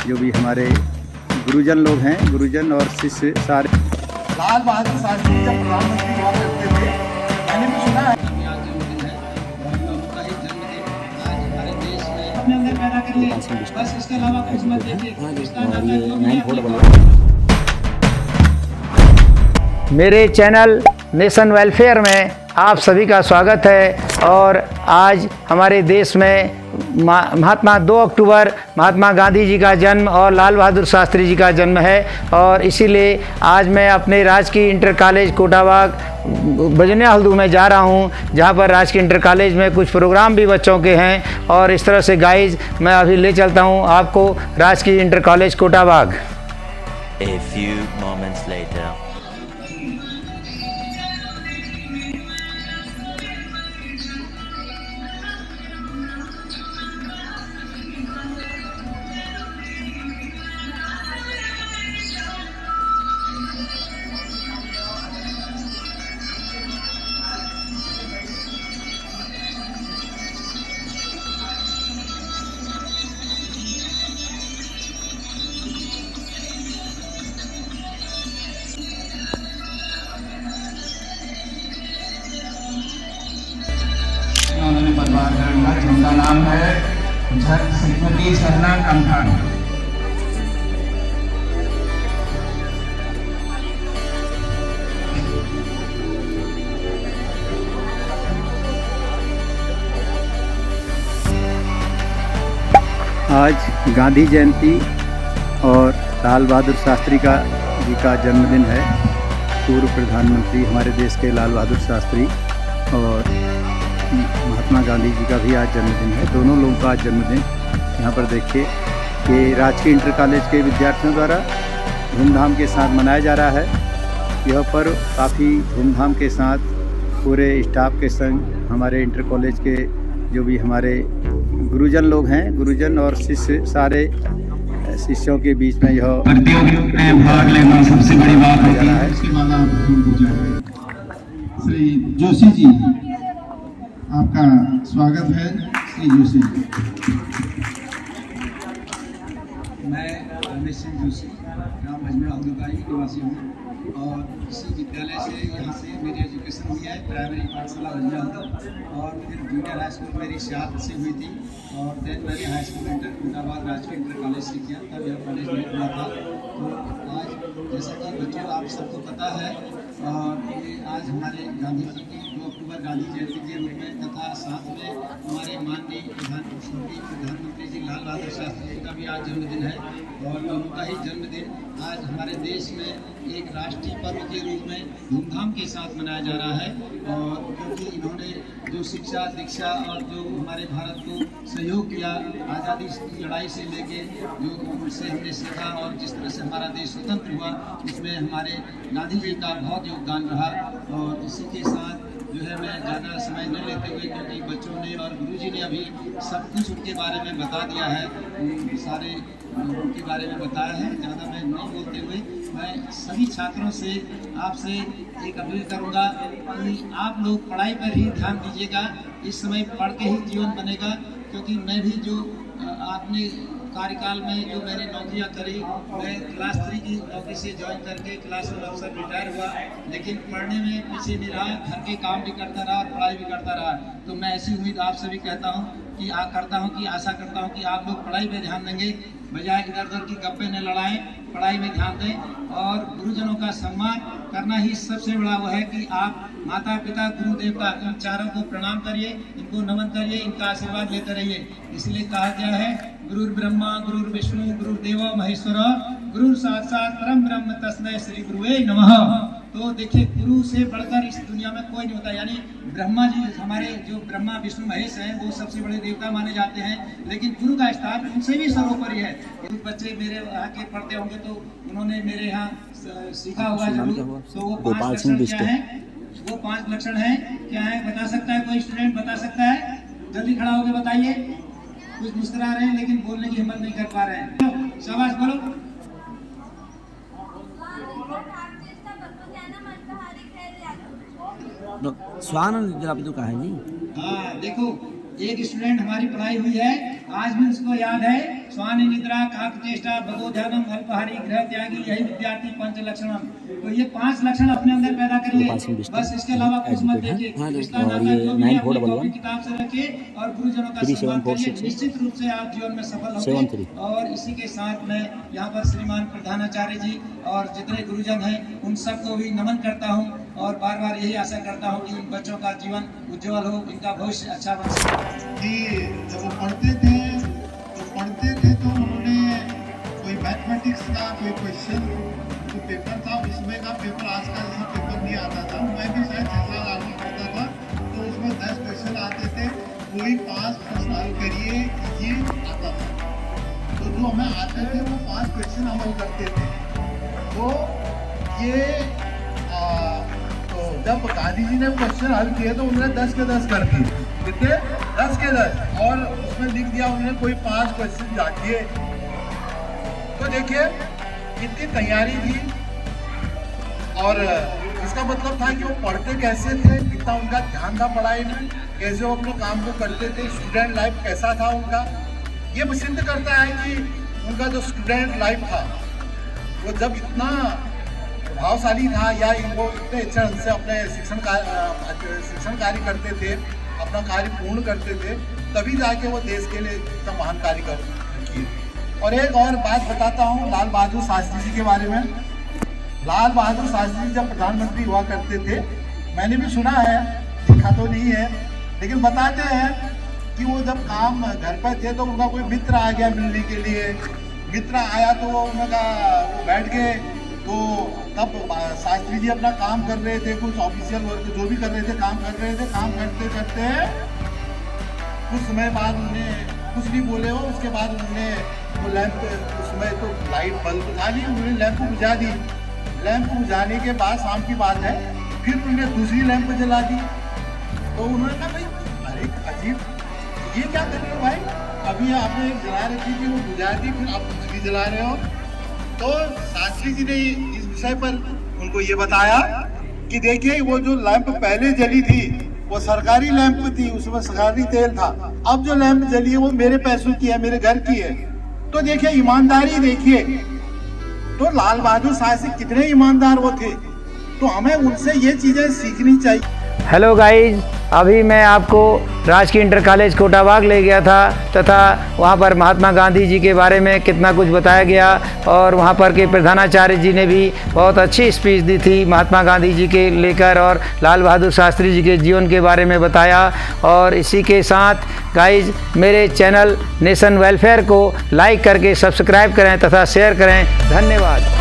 जो भी हमारे गुरुजन लोग हैं, गुरुजन और शिष्य सारे। लाल बहादुर शास्त्री जब प्रधानमंत्री हुआ करते थे, मैंने भी सुना है अपने अंदर पैदा करिए, बस इसके अलावा कुछ मत देखिए। मेरे चैनल नेशन वेलफेयर में आप सभी का स्वागत है। और आज हमारे देश में महात्मा 2 अक्टूबर महात्मा गांधी जी का जन्म और लाल बहादुर शास्त्री जी का जन्म है। और इसीलिए आज मैं अपने राजकीय इंटर कॉलेज कोटाबाग बजनिया हल्दू में जा रहा हूं, जहां पर राजकीय इंटर कॉलेज में कुछ प्रोग्राम भी बच्चों के हैं। और इस तरह से गाइज मैं अभी ले चलता हूं आपको राजकीय inter college Kotabagh. A few moments later. परिवार का जिनका नाम है श्रीमती झरना कमठान। आज गांधी जयंती और लाल बहादुर शास्त्री जी का जन्मदिन है। पूर्व प्रधानमंत्री हमारे देश के लाल बहादुर शास्त्री और महात्मा गांधी जी का भी आज जन्मदिन है। दोनों लोगों का आज जन्मदिन यहाँ पर देखिए कि राजकीय इंटर कॉलेज के विद्यार्थियों द्वारा धूमधाम के साथ मनाया जा रहा है। यह पर्व काफ़ी धूमधाम के साथ पूरे स्टाफ के संग हमारे इंटर कॉलेज के जो भी हमारे गुरुजन लोग हैं, गुरुजन और शिष्य सारे शिष्यों के बीच में यह प्रतियोगिता में भाग लेना सबसे बड़ी बात है। इसके बाद श्री जोशी जी, आपका स्वागत है। श्री जोशी, मैं रमेश सिंह जोशी ग्राम बजनिया हल्दू का ही निवासी हूँ और इसी विद्यालय से यहाँ से मेरी एजुकेशन हुई है। प्राइमरी पाठशाला बजनिया हल्दू और फिर जूनियर हाई स्कूल मेरी सियात से हुई थी और देन मैंने हाई स्कूल इंटर कोटाबाग राजकीय इंटर कॉलेज से किया। तब यह कॉलेज नहीं खुला था। तो आज जैसा कि बच्चों आप सबको पता है और ये आज हमारे गांधी जी की 2 अक्टूबर गांधी जयंती के रूप में तथा साथ में हमारे माननीय प्रधानमंत्री जी लाल बहादुर शास्त्री जी का भी आज जन्मदिन है। और उनका ही जन्मदिन आज हमारे देश में एक राष्ट्रीय पर्व के रूप में धूमधाम के साथ मनाया जा रहा है। और क्योंकि इन्होंने जो शिक्षा दीक्षा और जो हमारे भारत को सहयोग किया आज़ादी की लड़ाई से लेके, जो उनसे हमने सीखा और जिस तरह से हमारा देश स्वतंत्र हुआ, उसमें हमारे गांधी जी का बहुत योगदान रहा। और इसी के साथ जो है मैं ज़्यादा समय न लेते हुए, क्योंकि बच्चों ने और गुरुजी ने अभी सब कुछ उनके बारे में बता दिया है, सारे उनके बारे में बताया है। ज़्यादा मैं नहीं बोलते हुए मैं सभी छात्रों से आपसे एक अपील करूंगा कि आप लोग पढ़ाई पर ही ध्यान दीजिएगा। इस समय पढ़ के ही जीवन बनेगा, क्योंकि मैं भी जो आपने कार्यकाल में जो मैंने नौकरियां करी, मैं क्लास 3 की नौकरी से ज्वाइन करके क्लास 1 अफसर रिटायर हुआ, लेकिन पढ़ने में पीछे नहीं रहा, घर के काम भी करता रहा और पढ़ाई भी करता रहा। तो मैं ऐसी उम्मीद आपसे भी आशा करता हूं कि आप लोग पढ़ाई पे ध्यान देंगे, बजाय इधर उधर की गप्पे न लड़ाएं, पढ़ाई में ध्यान दें। और गुरुजनों का सम्मान करना ही सबसे बड़ा वो है कि आप माता पिता गुरु देवता इन चारों को प्रणाम करिए, इनको नमन करिए, इनका आशीर्वाद लेते रहिए। इसलिए कहा गया है गुरुर ब्रह्मा गुरुर विष्णु गुरुर्देवो महेश्वर गुरु साक्षात परम ब्रह्म तस्मै श्री गुरुवे नमः। तो देखिए, गुरु से बढ़कर इस दुनिया में कोई नहीं होता। यानी ब्रह्मा जी, हमारे जो ब्रह्मा विष्णु महेश हैं, वो सबसे बड़े देवता माने जाते हैं, लेकिन गुरु का स्थान उनसे भी सर्वोपरि है। कुछ बच्चे मेरे यहाँ के पढ़ते होंगे तो उन्होंने मेरे यहाँ सीखा होगा जरूर। तो वो 5 लक्षण क्या है? वो 5 लक्षण है क्या है? बता सकता है कोई स्टूडेंट? बता सकता है? जल्दी खड़ा होकर बताइए। कुछ मुस्कुरा रहे हैं लेकिन बोलने की हिम्मत नहीं कर पा रहे हैं। शाबाश बोलो। स्वानंद आप तो कहा नहीं। हाँ देखो, एक स्टूडेंट हमारी पढ़ाई हुई है, आज भी उसको याद है स्वानि निद्रा काक चेष्टा भगो ध्यानम अल्पहारी ग्रह त्यागी यही विद्यार्थी पंच लक्षणम। तो ये 5 लक्षण अपने अंदर पैदा करिए, बस इसके अलावा कुछ मत देखिए। रिश्ता नाता जो भी है अपनी कॉपी किताब से रखिए और गुरुजनों का सम्मान करिए, निश्चित रूप से आप जीवन में सफल होंगे। और इसी के साथ मैं यहाँ पर श्रीमान प्रधानाचार्य जी और जितने गुरुजन हैं उन सबको भी नमन करता हूँ और बार बार यही आशा करता हूँ कि इन बच्चों का जीवन उज्जवल हो, इनका भविष्य अच्छा बन सके। कि जब वो पढ़ते थे तो उन्होंने कोई मैथमेटिक्स का कोई क्वेश्चन जो पेपर था उसमें का पेपर आज का जैसा पेपर नहीं आता था। मैं भी शायद 6 साल आगे पढ़ता था तो उसमें 10 क्वेश्चन आते थे, कोई 5 प्रश्न हल करिए ये आता था। तो जो हमें आते थे वो 5 क्वेश्चन हम हल करते थे। तो ये तो जब गांधी जी ने क्वेश्चन हल किए तो उन्होंने 10 के 10 कर दिए। कितने? 10 के 10। और उसमें लिख दिया उन्होंने कोई 5 क्वेश्चन जाके। तो देखिए कितनी तैयारी थी और इसका मतलब था कि वो पढ़ते कैसे थे, कितना उनका ध्यान था पढ़ाई में, कैसे वो अपने काम को करते थे, स्टूडेंट लाइफ कैसा था उनका। ये सिद्ध करता है कि उनका जो स्टूडेंट लाइफ था वो जब इतना प्रभावशाली था या वो इतने अच्छे ढंग से अपने शिक्षण कार्य करते थे, अपना कार्य पूर्ण करते थे, तभी जाके वो देश के लिए इतना महान कार्य कर किए। और एक और बात बताता हूँ लाल बहादुर शास्त्री जी के बारे में। लाल बहादुर शास्त्री जी जब प्रधानमंत्री हुआ करते थे, मैंने भी सुना है, देखा तो नहीं है, लेकिन बताते हैं कि वो जब काम घर पर थे तो उनका कोई मित्र आ गया मिलने के लिए। मित्र आया तो उनका वो बैठ गए, तो तब शास्त्री जी अपना काम कर रहे थे, कुछ ऑफिशियल वर्क जो भी कर रहे थे काम कर रहे थे। काम करते करते कुछ समय बाद उन्हें कुछ नहीं बोले हो। उसके बाद उन्होंने वो लैंप, उसमें तो लाइट बल्ब था नहीं, उन्होंने लैंप बुझा दी। लैंप बुझाने के बाद शाम की बात है, फिर उन्होंने दूसरी लैंप जला दी। तो उन्होंने कहा भाई अरे अजीब, ये क्या कर रहे हो भाई, अभी आपने जला रखी थी वो बुझा दी, फिर आप दूसरी जला रहे हो। तो शास्त्री जी ने इस विषय पर उनको ये बताया कि देखिए वो जो लैंप पहले जली थी वो सरकारी लैंप थी, उसमें सरकारी तेल था। अब जो लैंप जली है वो मेरे पैसों की है, मेरे घर की है। तो देखिए ईमानदारी देखिए, तो लाल बहादुर शास्त्री कितने ईमानदार वो थे, तो हमें उनसे ये चीजें सीखनी चाहिए। हेलो गाइज, अभी मैं आपको राजकीय इंटर कॉलेज कोटाबाग ले गया था तथा वहाँ पर महात्मा गांधी जी के बारे में कितना कुछ बताया गया और वहाँ पर के प्रधानाचार्य जी ने भी बहुत अच्छी स्पीच दी थी महात्मा गांधी जी के लेकर और लाल बहादुर शास्त्री जी के जीवन के बारे में बताया। और इसी के साथ गाइज मेरे चैनल नेशन वेलफेयर को लाइक करके सब्सक्राइब करें तथा शेयर करें। धन्यवाद।